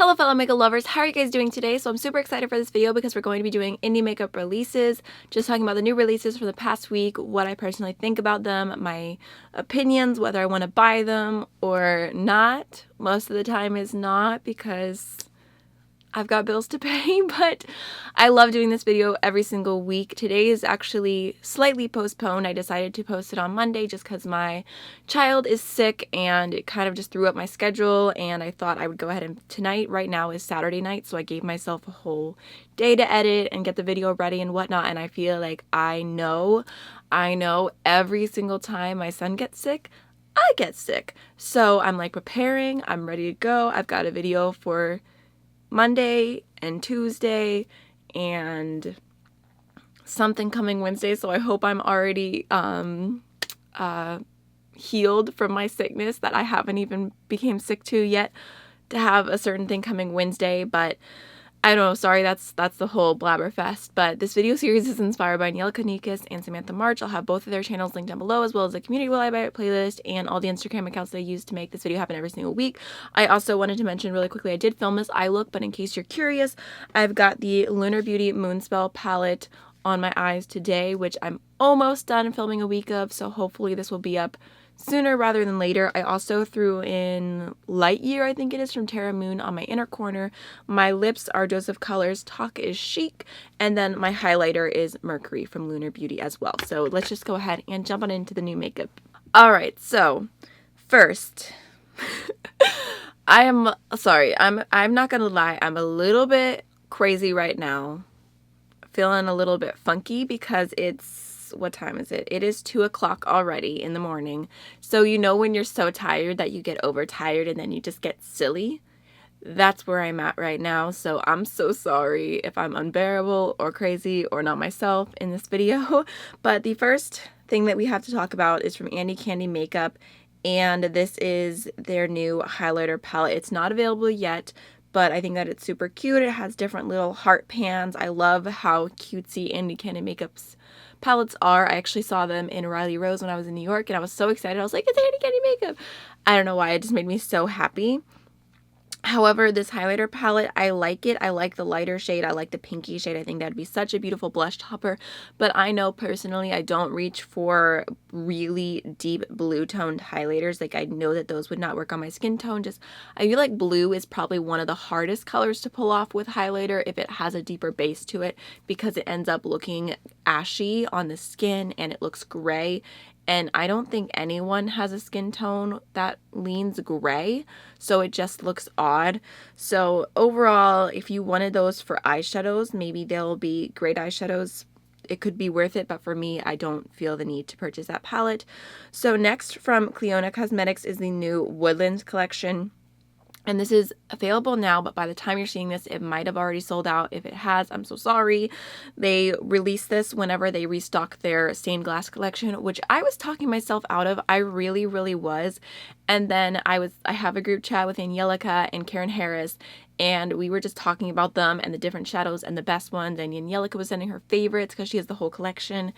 Hello fellow makeup lovers, how are you guys doing today? So I'm super excited for this video because we're going to be doing indie makeup releases, just talking about the new releases from the past week, what I personally think about them, my opinions, whether I want to buy them or not. Most of the time is not because I've got bills to pay, but I love doing this video every single week. Today is actually slightly postponed. I decided to post it on Monday just because my child is sick and it kind of just threw up my schedule, and I thought I would go ahead and tonight, right now, is Saturday night, so I gave myself a whole day to edit and get the video ready and whatnot, and I feel like I know every single time my son gets sick, I get sick. So I'm like preparing, I'm ready to go. I've got a video for Monday and Tuesday and something coming Wednesday, so I hope I'm already healed from my sickness that I haven't even became sick to yet to have a certain thing coming Wednesday. But I don't know, sorry, that's the whole blabberfest. But this video series is inspired by Nielka and Samantha March. I'll have both of their channels linked down below, as well as the community will I buy it playlist and all the Instagram accounts that I use to make this video happen every single week. I also wanted to mention really quickly, I did film this eye look, but in case you're curious, I've got the Lunar Beauty Moonspell palette on my eyes today, which I'm almost done filming a week of, so hopefully this will be up sooner rather than later. I also threw in Light Year, I think it is, from Terra on my inner corner. My lips are Joseph Colors Talk is Chic, and then my highlighter is Mercury from Lunar Beauty as well. So let's just go ahead and jump on into the new makeup. Alright, so first, I am sorry, I'm not gonna lie, I'm a little bit crazy right now. Feeling a little bit funky because it's, what time is it? It is 2 o'clock already in the morning. So you know when you're so tired that you get overtired and then you just get silly? That's where I'm at right now. So I'm so sorry if I'm unbearable or crazy or not myself in this video. But the first thing that we have to talk about is from Andy Candy Makeup, and this is their new highlighter palette. It's not available yet, but I think that it's super cute. It has different little heart pans. I love how cutesy Andy Candy Makeup's palettes are. I actually saw them in Riley Rose when I was in New York, and I was so excited. I was like, it's Andy Candy Makeup. I don't know why. It just made me so happy. However, this highlighter palette, I like it. I like the lighter shade. I like the pinky shade. I think that'd be such a beautiful blush topper. But I know personally I don't reach for really deep blue toned highlighters. Like, I know that those would not work on my skin tone. Just, I feel like blue is probably one of the hardest colors to pull off with highlighter if it has a deeper base to it, because it ends up looking ashy on the skin and it looks gray. And I don't think anyone has a skin tone that leans gray, so it just looks odd. So overall, if you wanted those for eyeshadows, maybe they'll be great eyeshadows. It could be worth it, but for me, I don't feel the need to purchase that palette. So next from Clionadh Cosmetics is the new Woodlands collection. And this is available now, but by the time you're seeing this, it might have already sold out. If it has, I'm so sorry. They release this whenever they restock their stained glass collection, which I was talking myself out of. I really, really was. And then I have a group chat with Angelica and Karen Harris, and we were just talking about them and the different shadows and the best ones. And Angelica was sending her favorites because she has the whole collection.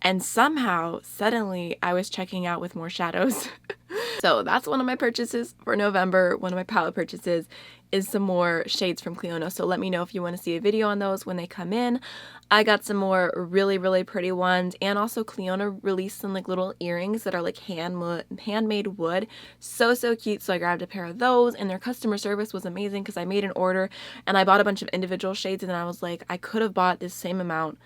And somehow, suddenly, I was checking out with more shadows. So that's one of my purchases for November. One of my palette purchases is some more shades from Clionadh. So let me know if you want to see a video on those when they come in. I got some more really, really pretty ones. And also Clionadh released some like little earrings that are like handmade wood. So, so cute. So I grabbed a pair of those, and their customer service was amazing because I made an order and I bought a bunch of individual shades, and then I was like, I could have bought this same amount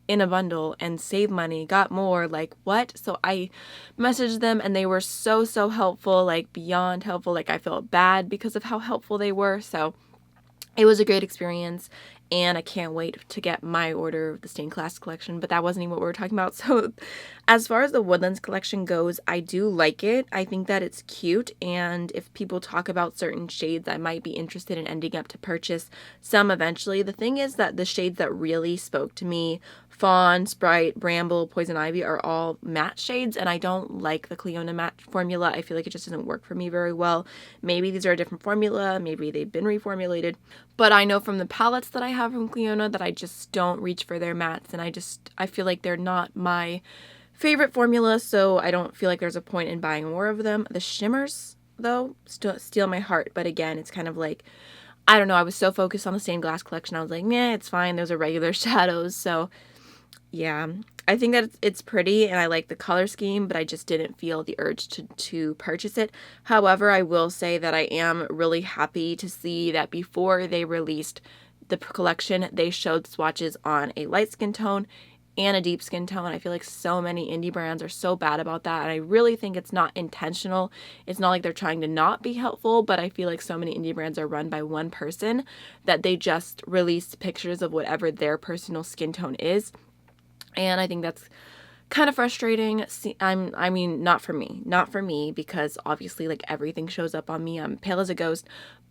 in a bundle and save money, got more, like what? So I messaged them and they were so, so helpful, like beyond helpful. Like I felt bad because of how helpful they were. So it was a great experience, and I can't wait to get my order of the stained glass collection, but that wasn't even what we were talking about. So as far as the Woodlands collection goes, I do like it. I think that it's cute, and if people talk about certain shades, I might be interested in ending up to purchase some eventually. The thing is that the shades that really spoke to me, Fawn, Sprite, Bramble, Poison Ivy, are all matte shades, and I don't like the Clionadh matte formula. I feel like it just doesn't work for me very well. Maybe these are a different formula, maybe they've been reformulated, but I know from the palettes that I have from Clionadh that I just don't reach for their mattes, and I feel like they're not my favorite formula, so I don't feel like there's a point in buying more of them. The Shimmers, though, still steal my heart, but again, it's kind of like, I don't know, I was so focused on the stained glass collection. I was like, nah, it's fine. Those are regular shadows. So yeah, I think that it's pretty and I like the color scheme, but I just didn't feel the urge to purchase it. However, I will say that I am really happy to see that before they released the collection, they showed swatches on a light skin tone and a deep skin tone. I feel like so many indie brands are so bad about that, and I really think it's not intentional. It's not like they're trying to not be helpful, but I feel like so many indie brands are run by one person that they just release pictures of whatever their personal skin tone is. And I think that's kind of frustrating. I mean, not for me, because obviously like everything shows up on me. I'm pale as a ghost,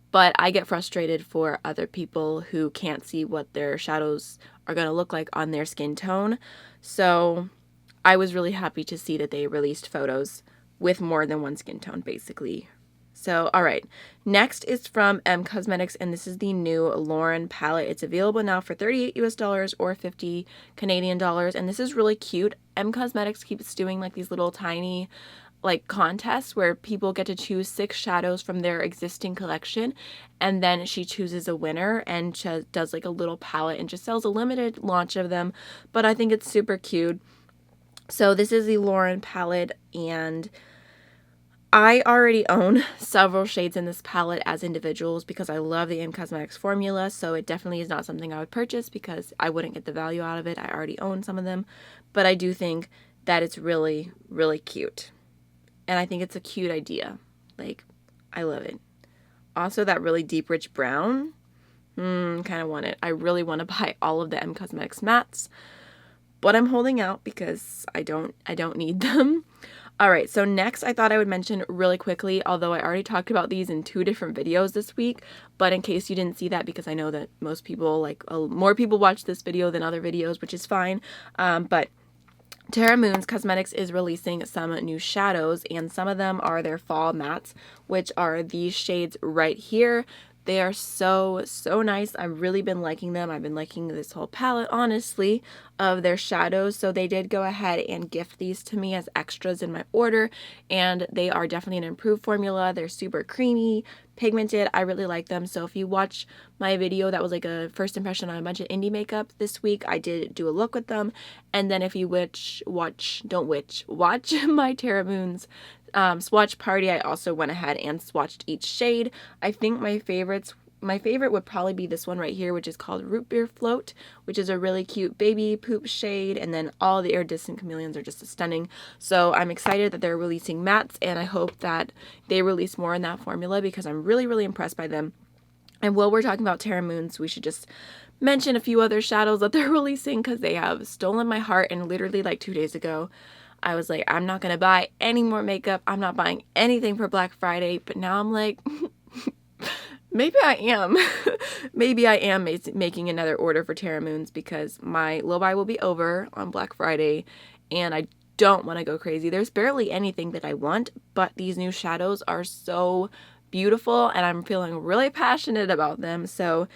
but I get frustrated for other people who can't see what their shadows are going to look like on their skin tone. So I was really happy to see that they released photos with more than one skin tone, basically. So, all right, next is from Emme Cosmetics, and this is the new Lauren palette. It's available now for $38 US or 50 Canadian dollars, and this is really cute. Emme Cosmetics keeps doing like these little tiny like contests where people get to choose 6 shadows from their existing collection, and then she chooses a winner and does like a little palette and just sells a limited launch of them, but I think it's super cute. So this is the Lauren palette, and I already own several shades in this palette as individuals because I love the Emme Cosmetics formula, so it definitely is not something I would purchase because I wouldn't get the value out of it. I already own some of them, but I do think that it's really, really cute. And I think it's a cute idea. Like, I love it. Also, that really deep, rich brown, kind of want it. I really want to buy all of the Emme Cosmetics mattes, but I'm holding out because I don't need them. All right, so next I thought I would mention really quickly, although I already talked about these in 2 different videos this week, but in case you didn't see that, because I know that most people, like more people watch this video than other videos, which is fine, but Terra Cosmetics is releasing some new shadows, and some of them are their fall mattes, which are these shades right here. They are so, so nice. I've really been liking them. I've been liking this whole palette, honestly, of their shadows. So they did go ahead and gift these to me as extras in my order, and they are definitely an improved formula. They're super creamy, pigmented. I really like them. So if you watch my video that was like a first impression on a bunch of indie makeup this week, I did do a look with them. And then if you watch my Terra Moons swatch party, I also went ahead and swatched each shade. I think my favorite would probably be this one right here, which is called Root Beer Float, which is a really cute baby poop shade, and then all the Iridescent Chameleons are just stunning. So I'm excited that they're releasing mattes, and I hope that they release more in that formula because I'm really, really impressed by them. And while we're talking about Terra Moons, we should just mention a few other shadows that they're releasing because they have stolen my heart. And literally like 2 days ago, I was like, I'm not going to buy any more makeup. I'm not buying anything for Black Friday. But now I'm like, maybe I am. Maybe I am making another order for Terra Moons because my low buy will be over on Black Friday and I don't want to go crazy. There's barely anything that I want, but these new shadows are so beautiful and I'm feeling really passionate about them. So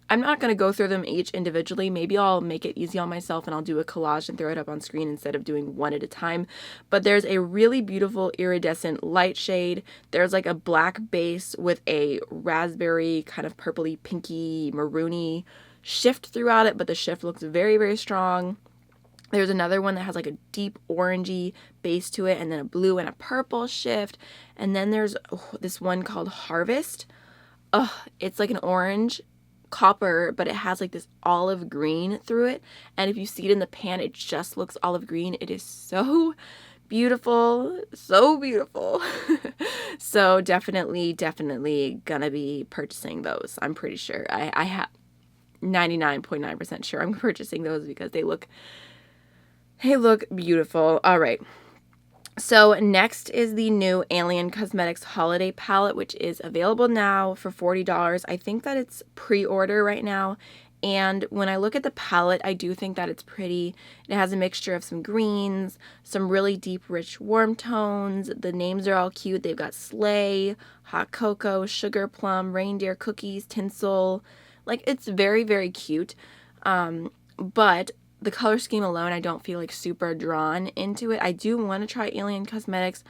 I'm not going to go through them each individually. Maybe I'll make it easy on myself and I'll do a collage and throw it up on screen instead of doing one at a time. But there's a really beautiful iridescent light shade. There's like a black base with a raspberry kind of purpley, pinky, maroony shift throughout it, but the shift looks very, very strong. There's another one that has like a deep orangey base to it and then a blue and a purple shift. And then there's this one called Harvest. It's like an orange copper, but it has like this olive green through it, and if you see it in the pan, it just looks olive green. It is so beautiful, so beautiful. So definitely gonna be purchasing those. I'm pretty sure. I have 99.9% sure I'm purchasing those because they look beautiful. All right. So next is the new Alíen Cosmetics Holiday Palette, which is available now for $40. I think that it's pre-order right now. And when I look at the palette, I do think that it's pretty. It has a mixture of some greens, some really deep, rich, warm tones. The names are all cute. They've got sleigh, hot cocoa, sugar plum, reindeer cookies, tinsel. Like, it's very, very cute. But the color scheme alone, I don't feel like super drawn into it. I do want to try Alíen Cosmetics,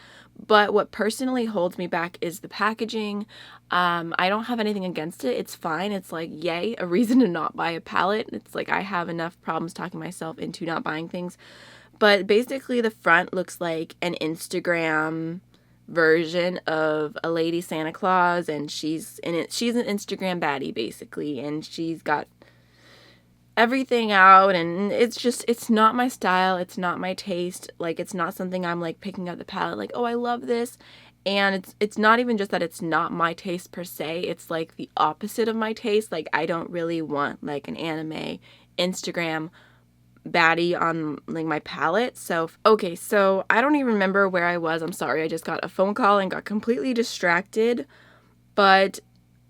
but what personally holds me back is the packaging. I don't have anything against it. It's fine. It's like, yay, a reason to not buy a palette. It's like I have enough problems talking myself into not buying things. But basically the front looks like an Instagram version of a lady Santa Claus, and she's in it. She's an Instagram baddie basically, and she's got everything out, and it's not my style, it's not my taste. Like, it's not something I'm like picking up the palette like, oh, I love this. And it's not even just that it's not my taste per se, it's like the opposite of my taste. Like, I don't really want like an anime Instagram baddie on like my palette. So okay, so I don't even remember where I was. I'm sorry, I just got a phone call and got completely distracted. But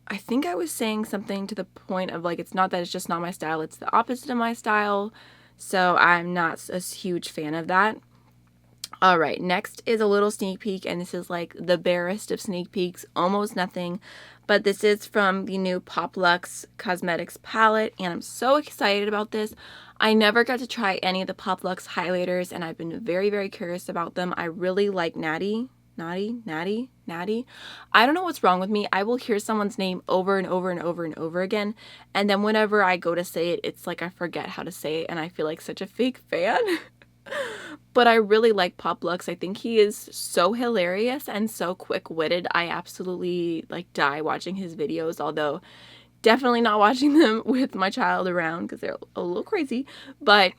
I think I was saying something to the point of like, it's not that it's just not my style, it's the opposite of my style. So I'm not a huge fan of that. All right, next is a little sneak peek, and this is like the barest of sneak peeks, almost nothing. But this is from the new Popluxe Cosmetics palette, and I'm so excited about this. I never got to try any of the Popluxe highlighters, and I've been very, very curious about them. I really like Natty. I don't know what's wrong with me. I will hear someone's name over and over and over and over again, and then whenever I go to say it, it's like I forget how to say it, and I feel like such a fake fan. But I really like Popluxe. I think he is so hilarious and so quick-witted. I absolutely like die watching his videos, although definitely not watching them with my child around because they're a little crazy. But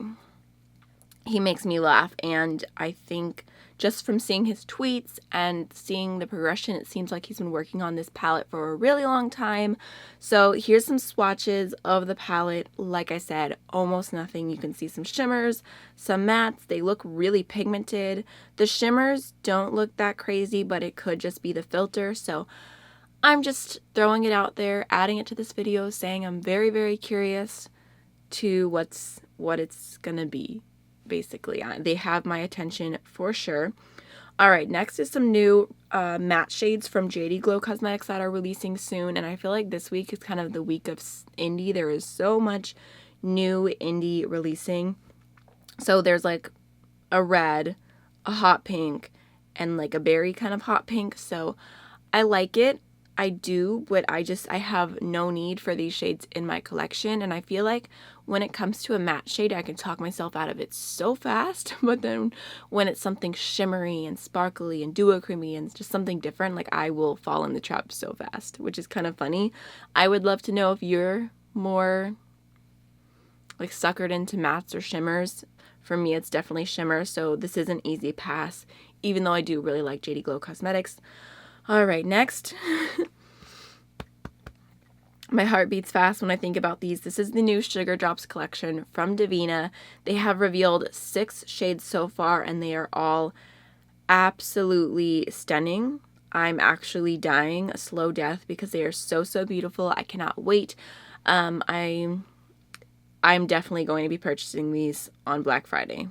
he makes me laugh, and I think just from seeing his tweets and seeing the progression, it seems like he's been working on this palette for a really long time. So here's some swatches of the palette. Like I said, almost nothing. You can see some shimmers, some mattes. They look really pigmented. The shimmers don't look that crazy, but it could just be the filter. So I'm just throwing it out there, adding it to this video, saying I'm very, very curious to what it's gonna be. Basically, they have my attention for sure. All right, next is some new matte shades from JD Glow Cosmetics that are releasing soon, and I feel like this week is kind of the week of indie. There is so much new indie releasing. So there's like a red, a hot pink, and like a berry kind of hot pink. So I like it. I do, but I have no need for these shades in my collection, and I feel like when it comes to a matte shade, I can talk myself out of it so fast, but then when it's something shimmery and sparkly and duo-creamy and just something different, like I will fall in the trap so fast, which is kind of funny. I would love to know if you're more like suckered into mattes or shimmers. For me, it's definitely shimmer, so this is an easy pass, even though I do really like JD Glow Cosmetics. All right, next. My heart beats fast when I think about these. This is the new Sugar Drops collection from Divina. They have revealed 6 shades so far, and they are all absolutely stunning. I'm actually dying a slow death because they are so, so beautiful. I cannot wait. I'm definitely going to be purchasing these on Black Friday.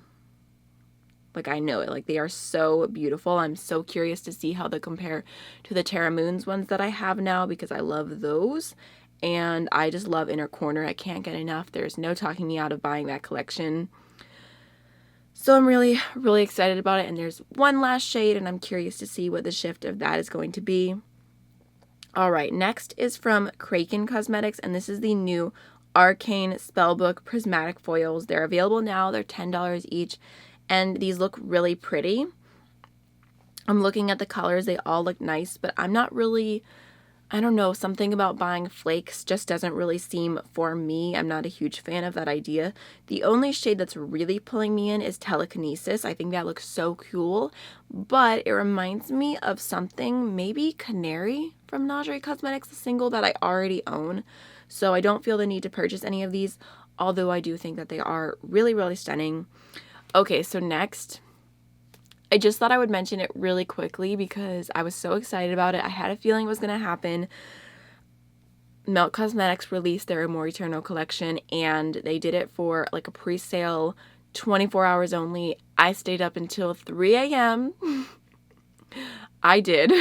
Like, I know it. Like, they are so beautiful. I'm so curious to see how they compare to the Terra Moons ones that I have now, because I love those. And I just love Inner Corner. I can't get enough. There's no talking me out of buying that collection. So I'm really, really excited about it. And there's one last shade, and I'm curious to see what the shift of that is going to be. All right, next is from Craking Cosmetics, and this is the new Arcane Spellbook Prismatic Foils. They're available now. They're $10 each. And these look really pretty. I'm looking at the colors. They all look nice, but I'm not really, I don't know, something about buying flakes just doesn't really seem for me. I'm not a huge fan of that idea. The only shade that's really pulling me in is Telekinesis. I think that looks so cool, but it reminds me of something, maybe Canary from Notoriously Cosmetics, a single that I already own. So I don't feel the need to purchase any of these, although I do think that they are really, really stunning. Okay, so next, I just thought I would mention it really quickly because I was so excited about it. I had a feeling it was going to happen. Melt Cosmetics released their Amor Eterno collection, and they did it for like a pre-sale, 24 hours only. I stayed up until 3 a.m. I did.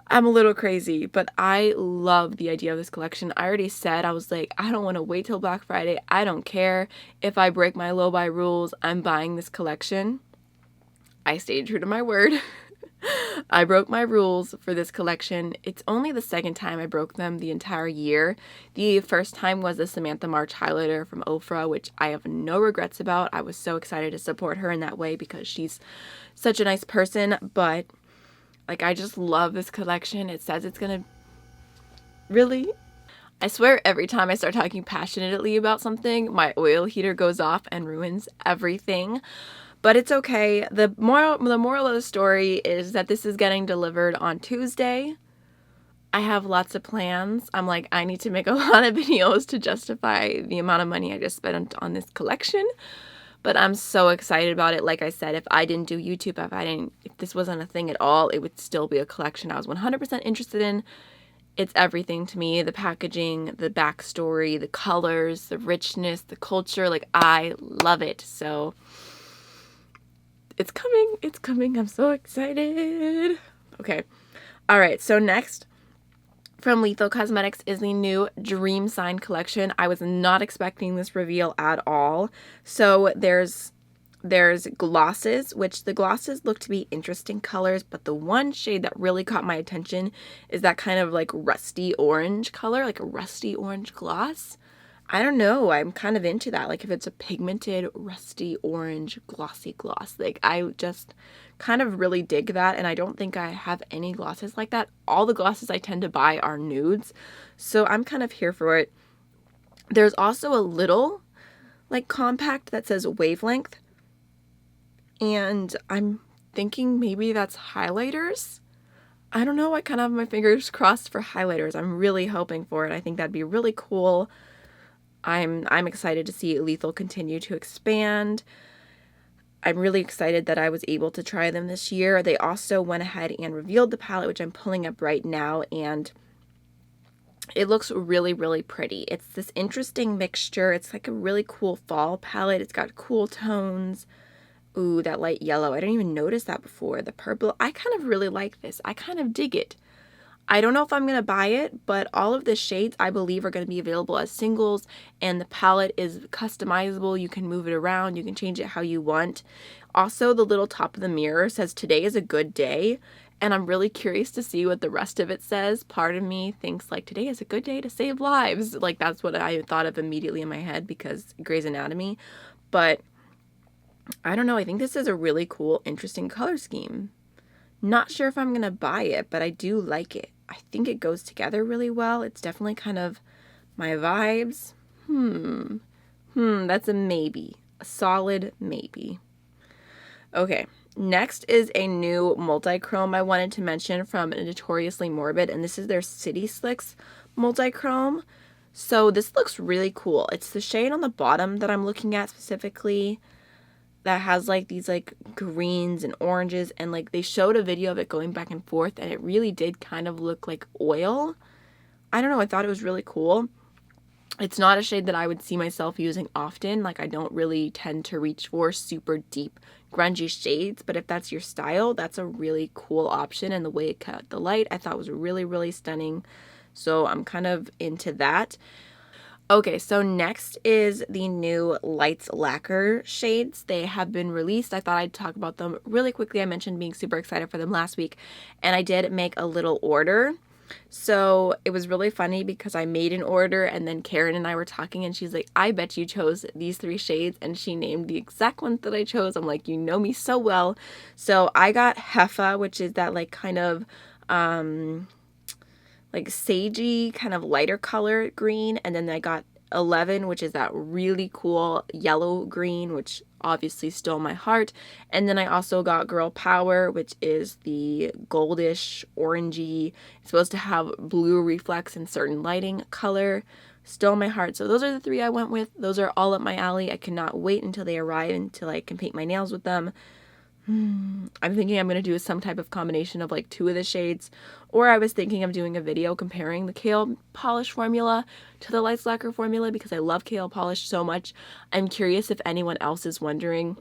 I'm a little crazy, but I love the idea of this collection. I already said, I was like, I don't want to wait till Black Friday. I don't care if I break my low buy rules. I'm buying this collection. I stayed true to my word. I broke my rules for this collection. It's only the second time I broke them the entire year. The first time was the Samantha March highlighter from Ofra, which I have no regrets about. I was so excited to support her in that way because she's such a nice person, but like, I just love this collection. It says it's gonna... Really? I swear every time I start talking passionately about something, my oil heater goes off and ruins everything. But it's okay. The moral of the story is that this is getting delivered on Tuesday. I have lots of plans. I'm like, I need to make a lot of videos to justify the amount of money I just spent on this collection. But I'm so excited about it. Like I said, if I didn't do YouTube, if this wasn't a thing at all, it would still be a collection I was 100% interested in. It's everything to me. The packaging, the backstory, the colors, the richness, the culture. Like, I love it. So it's coming. It's coming. I'm so excited. Okay. All right. So next from Lethal Cosmetics is the new Dreamsign collection. I was not expecting this reveal at all. So there's glosses, which the glosses look to be interesting colors, but the one shade that really caught my attention is that kind of like rusty orange color, like a rusty orange gloss. I don't know, I'm kind of into that. Like, if it's a pigmented rusty orange glossy gloss, like, I just kind of really dig that, and I don't think I have any glosses like that. All the glosses I tend to buy are nudes, so I'm kind of here for it. There's also a little like compact that says wavelength, and I'm thinking maybe that's highlighters. I don't know, I kind of have my fingers crossed for highlighters. I'm really hoping for it. I think that'd be really cool. I'm excited to see Lethal continue to expand. I'm really excited that I was able to try them this year. They also went ahead and revealed the palette, which I'm pulling up right now, and it looks really, really pretty. It's this interesting mixture. It's like a really cool fall palette. It's got cool tones. Ooh, that light yellow. I didn't even notice that before. The purple. I kind of really like this. I kind of dig it. I don't know if I'm going to buy it, but all of the shades I believe are going to be available as singles, and the palette is customizable. You can move it around. You can change it how you want. Also, the little top of the mirror says today is a good day, and I'm really curious to see what the rest of it says. Part of me thinks like today is a good day to save lives. Like, that's what I thought of immediately in my head because Grey's Anatomy. But I don't know. I think this is a really cool, interesting color scheme. Not sure if I'm going to buy it, but I do like it. I think it goes together really well. It's definitely kind of my vibes. That's a maybe. A solid maybe. Okay, next is a new multi-chrome I wanted to mention from Notoriously Morbid, and this is their City Slickz multi-chrome. So this looks really cool. It's the shade on the bottom that I'm looking at specifically that has like these like greens and oranges, and like they showed a video of it going back and forth, and it really did kind of look like oil. I don't know, I thought it was really cool. It's not a shade that I would see myself using often. Like, I don't really tend to reach for super deep grungy shades, but if that's your style, that's a really cool option, and the way it cut the light I thought was really, really stunning. So I'm kind of into that. Okay, so next is the new Lights Lacquer shades. They have been released. I thought I'd talk about them really quickly. I mentioned being super excited for them last week, and I did make a little order. So it was really funny because I made an order, and then Karen and I were talking, and she's like, I bet you chose these 3 shades, and she named the exact ones that I chose. I'm like, you know me so well. So I got Heffa, which is that like kind of like sagey kind of lighter color green, and then I got 11, which is that really cool yellow green, which obviously stole my heart. And then I also got Girl Power, which is the goldish orangey, it's supposed to have blue reflex in certain lighting color. Stole my heart. So those are the 3 I went with. Those are all up my alley. I cannot wait until they arrive, until I can paint my nails with them. I'm thinking I'm going to do some type of combination of like 2 of the shades, or I was thinking of doing a video comparing the Kale Polish formula to the Lights Lacquer formula because I love Kale Polish so much. I'm curious if anyone else is wondering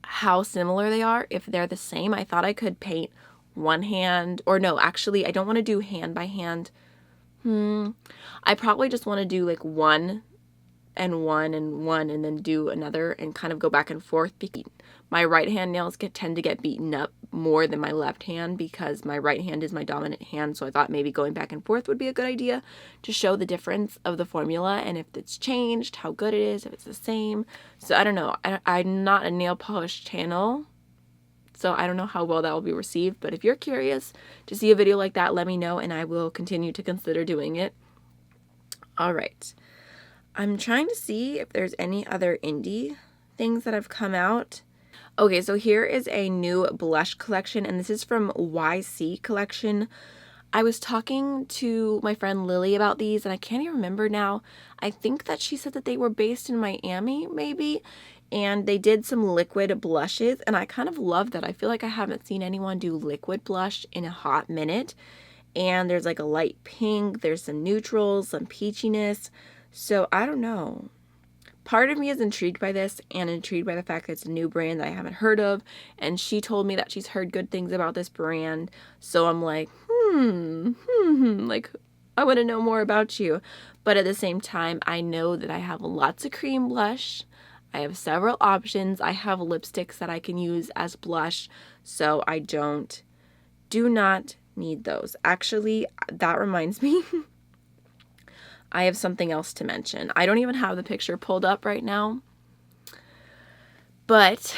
how similar they are, if they're the same. I thought I could paint one hand, or no, actually I don't want to do hand by hand. I probably just want to do like one and one and one and then do another and kind of go back and forth. My right hand nails tend to get beaten up more than my left hand because my right hand is my dominant hand, so I thought maybe going back and forth would be a good idea to show the difference of the formula and if it's changed, how good it is, if it's the same. So I don't know. I'm not a nail polish channel, so I don't know how well that will be received, but if you're curious to see a video like that, let me know and I will continue to consider doing it. All right. I'm trying to see if there's any other indie things that have come out. Okay, so here is a new blush collection, and this is from YC Collection. I was talking to my friend Lily about these, and I can't even remember now. I think that she said that they were based in Miami, maybe, and they did some liquid blushes, and I kind of love that. I feel like I haven't seen anyone do liquid blush in a hot minute, and there's like a light pink, there's some neutrals, some peachiness, so I don't know. Part of me is intrigued by this and intrigued by the fact that it's a new brand that I haven't heard of, and she told me that she's heard good things about this brand, so I'm like, like, I want to know more about you. But at the same time, I know that I have lots of cream blush, I have several options, I have lipsticks that I can use as blush, so I do not need those. Actually, that reminds me, I have something else to mention. I don't even have the picture pulled up right now, but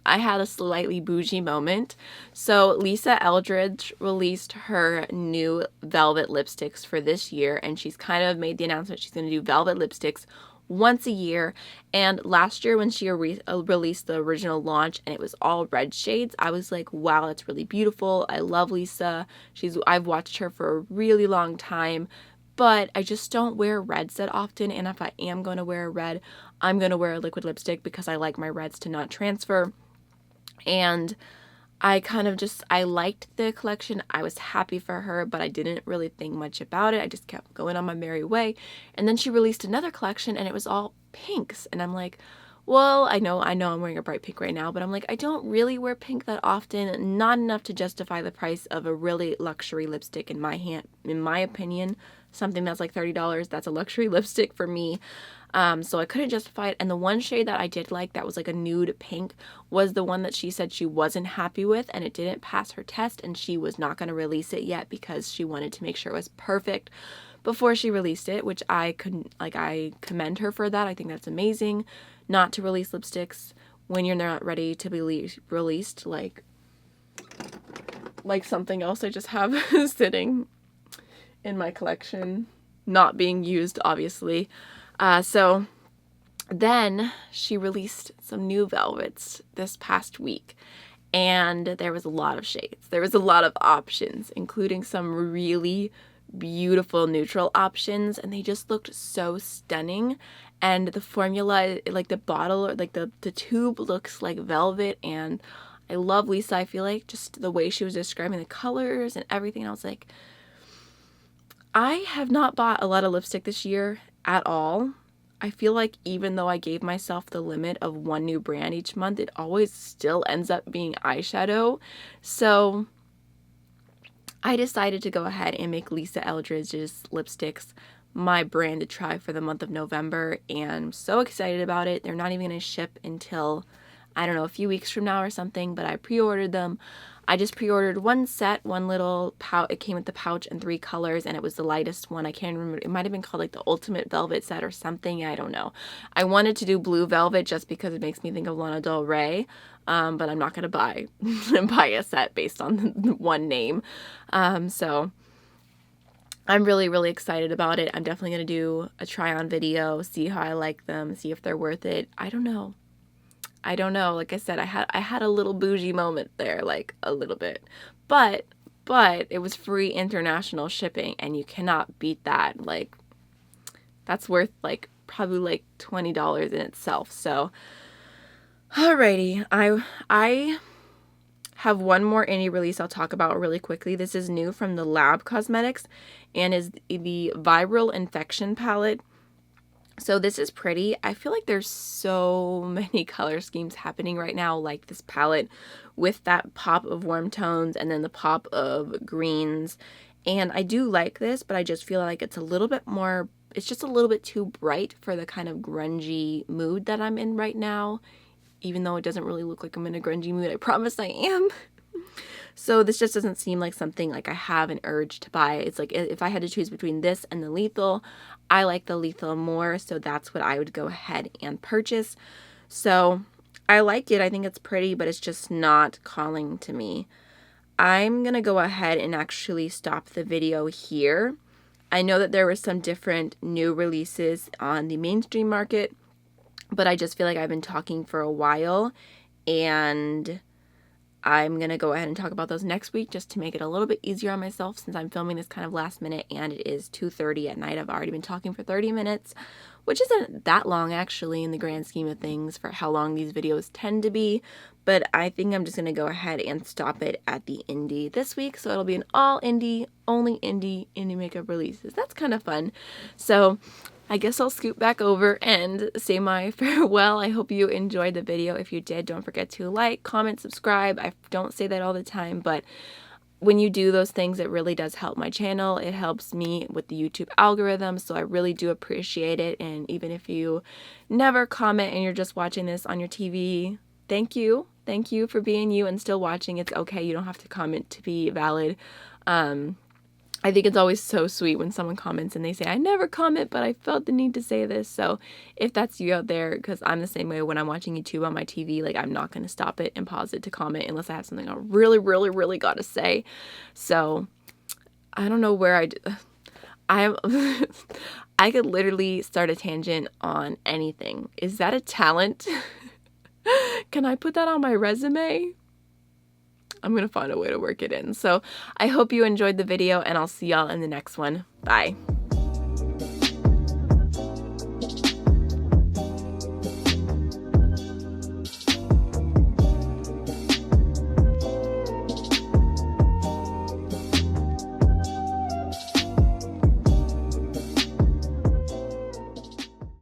I had a slightly bougie moment. So Lisa Eldridge released her new velvet lipsticks for this year, and she's kind of made the announcement she's going to do velvet lipsticks once a year. And last year when she released the original launch and it was all red shades, I was like, wow, that's really beautiful. I love Lisa. I've watched her for a really long time. But I just don't wear reds that often, and if I am going to wear a red, I'm going to wear a liquid lipstick because I like my reds to not transfer. And I liked the collection. I was happy for her, but I didn't really think much about it. I just kept going on my merry way. And then she released another collection, and it was all pinks. And I'm like, well, I know I'm wearing a bright pink right now, but I'm like, I don't really wear pink that often, not enough to justify the price of a really luxury lipstick in my opinion. Something that's like $30, that's a luxury lipstick for me. So I couldn't justify it. And the one shade that I did like that was like a nude pink was the one that she said she wasn't happy with, and it didn't pass her test, and she was not going to release it yet because she wanted to make sure it was perfect before she released it, which I commend her for that. I think that's amazing, not to release lipsticks when you're not ready to be released, like something else I just have sitting in my collection, not being used, obviously. So then she released some new velvets this past week, and there was a lot of shades. There was a lot of options, including some really beautiful neutral options, and they just looked so stunning. And the formula, like the bottle, like the tube looks like velvet, and I love Lisa. I feel like just the way she was describing the colors and everything, I was like, I have not bought a lot of lipstick this year at all. I feel like even though I gave myself the limit of one new brand each month, it always still ends up being eyeshadow. So I decided to go ahead and make Lisa Eldridge's lipsticks my brand to try for the month of November, and I'm so excited about it. They're not even going to ship until, I don't know, a few weeks from now or something, but I pre-ordered them. I just pre-ordered one set, one little pouch. It came with the pouch and 3 colors, and it was the lightest one. I can't remember. It might have been called like the Ultimate Velvet set or something. I don't know. I wanted to do Blue Velvet just because it makes me think of Lana Del Rey, but I'm not going to buy a set based on one name. So I'm really, really excited about it. I'm definitely going to do a try-on video, see how I like them, see if they're worth it. I don't know. Like I said, I had a little bougie moment there, like a little bit, but it was free international shipping, and you cannot beat that. Like, that's worth like probably like $20 in itself. So alrighty, I have one more indie release I'll talk about really quickly. This is new from the Lab Cosmetics and is the Viral Infection palette. So this is pretty. I feel like there's so many color schemes happening right now, like this palette with that pop of warm tones and then the pop of greens. And I do like this, but I just feel like it's a little bit more, it's just a little bit too bright for the kind of grungy mood that I'm in right now. Even though it doesn't really look like I'm in a grungy mood, I promise I am. So this just doesn't seem like something like I have an urge to buy. It's like if I had to choose between this and the Lethal, I like the Lethal more, so that's what I would go ahead and purchase. So I like it. I think it's pretty, but it's just not calling to me. I'm going to go ahead and actually stop the video here. I know that there were some different new releases on the mainstream market, but I just feel like I've been talking for a while, and I'm going to go ahead and talk about those next week just to make it a little bit easier on myself, since I'm filming this kind of last minute and it is 2:30 at night. I've already been talking for 30 minutes, which isn't that long actually in the grand scheme of things for how long these videos tend to be, but I think I'm just going to go ahead and stop it at the indie this week. So it'll be an all indie, only indie makeup releases. That's kind of fun. So I guess I'll scoot back over and say my farewell. I hope you enjoyed the video. If you did, don't forget to like, comment, subscribe. I don't say that all the time, but when you do those things, it really does help my channel. It helps me with the YouTube algorithm, so I really do appreciate it. And even if you never comment and you're just watching this on your TV, thank you. Thank you for being you and still watching. It's okay. You don't have to comment to be valid. I think it's always so sweet when someone comments and they say, I never comment, but I felt the need to say this. So if that's you out there, because I'm the same way when I'm watching YouTube on my TV, like I'm not going to stop it and pause it to comment unless I have something I really, really, really got to say. So I don't know where I could literally start a tangent on anything. Is that a talent? Can I put that on my resume? I'm going to find a way to work it in. So I hope you enjoyed the video, and I'll see y'all in the next one. Bye.